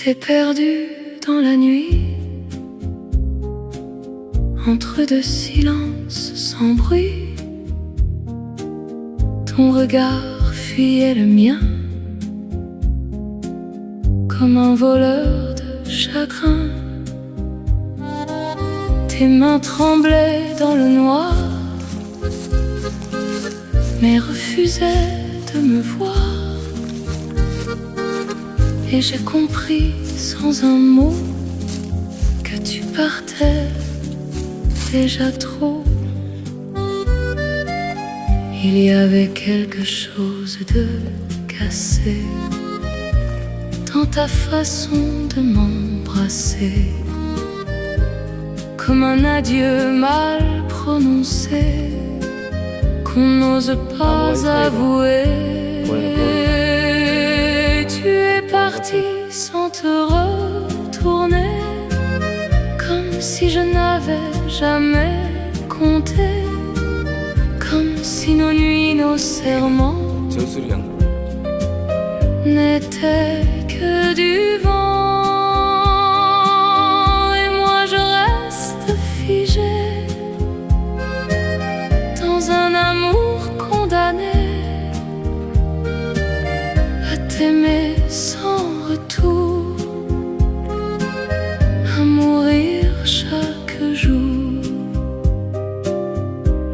t'ai perdu dans la nuit, entre deux silences sans bruit. Ton regard fuyait le mien, comme un voleur de chagrin. Tes mains tremblaient dans le noir, mais refusaient de me voir. Et j'ai compris sans un mot que tu partais déjà trop. Il y avait quelque chose de cassé dans ta façon de m'embrasser, comme un adieu mal prononcé qu'on n'ose pas avouer. Tu es parti sans te retourner, comme si je n'avais jamais compté, comme si nos nuits, nos serments n'étaient que du vent. Et moi je reste figée dans un amour condamné à t'aimer sans retour, à mourir chaque jour.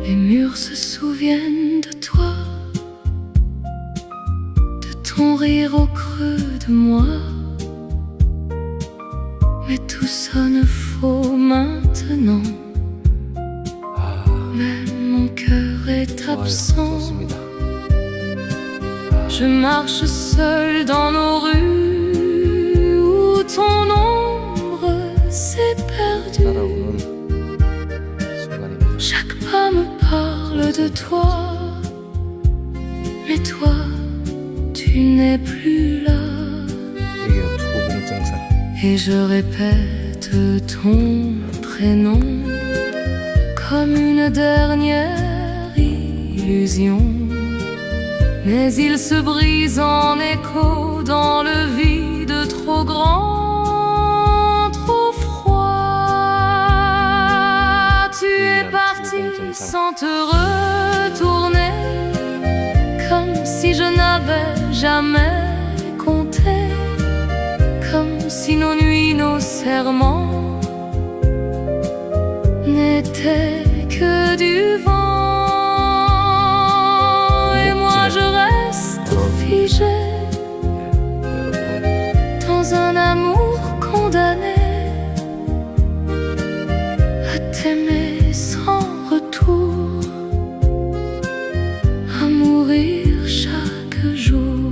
Les murs se souviennent de toi, de ton rire au creux de moi, mais tout sonne faux maintenant. Même mon cœur est absent. Je marche seul dans nos rues où ton ombre s'est perdue. Chaque pas me parle de toi, mais toi, tu n'es plus là. Et je répète ton prénom comme une dernière illusion, mais il se brise en écho dans le vide trop grand, trop froid. Tu es parti sans te retourner, comme si je n'avais jamais compté, comme si nos nuits, nos serments n'étaient que du vent. Et moi je reste figée dans un amour condamné à t'aimer sans retour, à mourir chaque jour.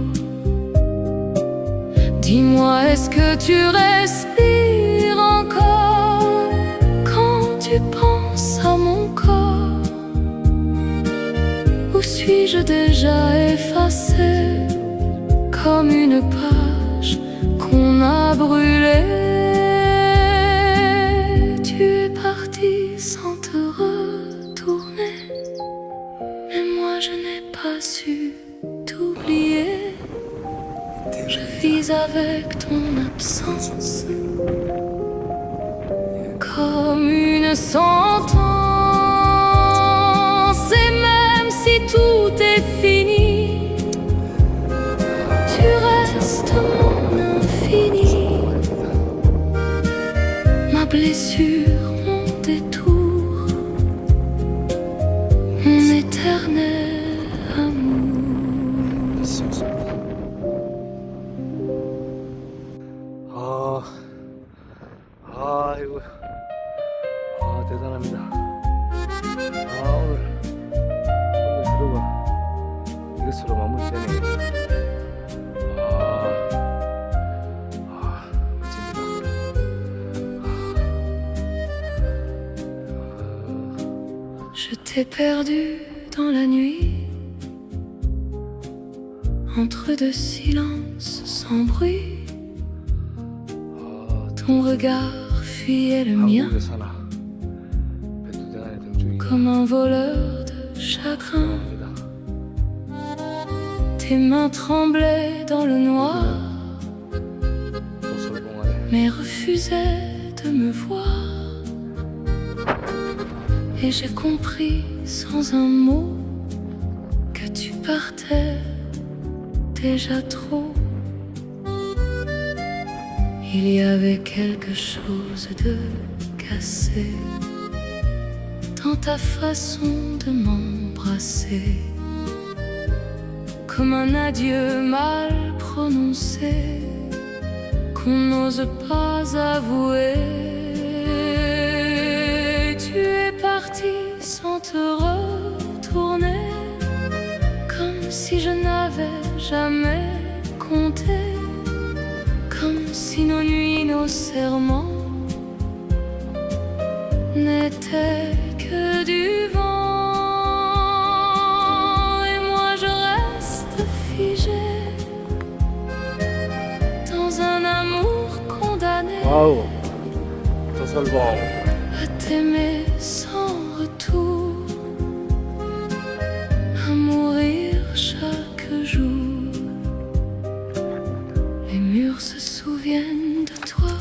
Dis-moi, est-ce que tu respires encore quand tu penses à mon corps? Ou suis-je déjà effacée comme une page qu'on a brûlée? Tu es parti sans te retourner, mais moi je n'ai pas su t'oublier. Je vis avec ton absence comme une sentence. Et même si tout est fini, tu restes mon infini, ma blessure, mon détour, mon éternel amour. 아이고, 대단합니다. 오늘 하루가 이것으로 마무리되네요. 멋집니다. Je t'ai perdu dans la nuit, entre deux silences sans bruit. Ton regard fuyait le mien, comme un voleur de chagrin. Tes mains tremblaient dans le noir, mais refusait de me voir. Et j'ai compris sans un mot que tu partais déjà trop. Il y avait quelque chose de cassé dans ta façon de m'embrasser, comme un adieu mal prononcé qu'on n'ose pas avouer. Tu es parti sans te retourner, comme si je n'avais jamais compté, comme si nos nuits, nos serments n'étaient que du vent. Et moi je reste figée dans un amour condamné 와우, 더 설봉. à t'aimer sans retour, à mourir chaque jour. Les murs se souviennent de toi,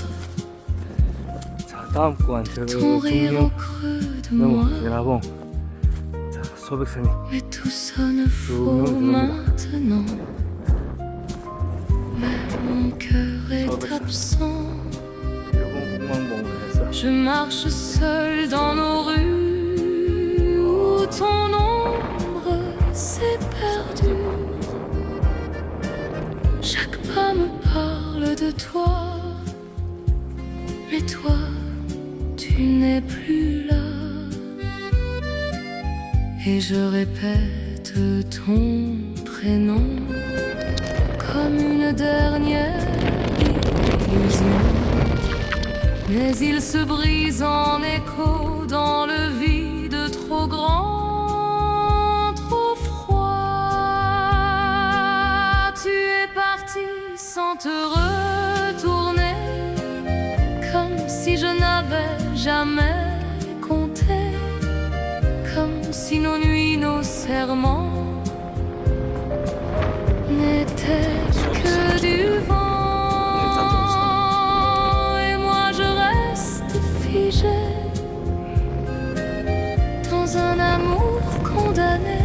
자, 다음 구간 ton rire au creux de moi. 너무 연하봉. 자, 소백산이 Mais tout ça ne faut maintenant. Mais mon cœur est absent. 일본 공망봉을 해서 Je marche seul dans nos rues où ton ombre s'est perdue. Chaque pas me parle de toi, mais toi, tu n'es plus là. Et je répète ton prénom comme une dernière illusion. Mais il se brise en écho dans le vide trop grand, trop froid. Tu es parti sans te retourner, comme si je n'avais jamais compté, comme si nos nuits, nos serments n'étaient que du vent. Et moi je reste figée dans un amour condamné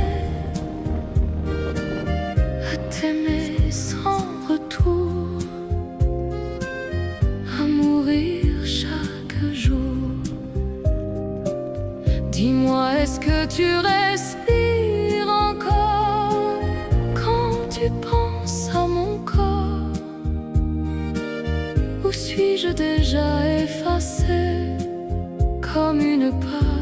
à t'aimer sans retour, à mourir chaque jour. Dis-moi, est-ce que tu respires encore quand tu penses à mon corps? Ou suis-je déjà effacée comme une page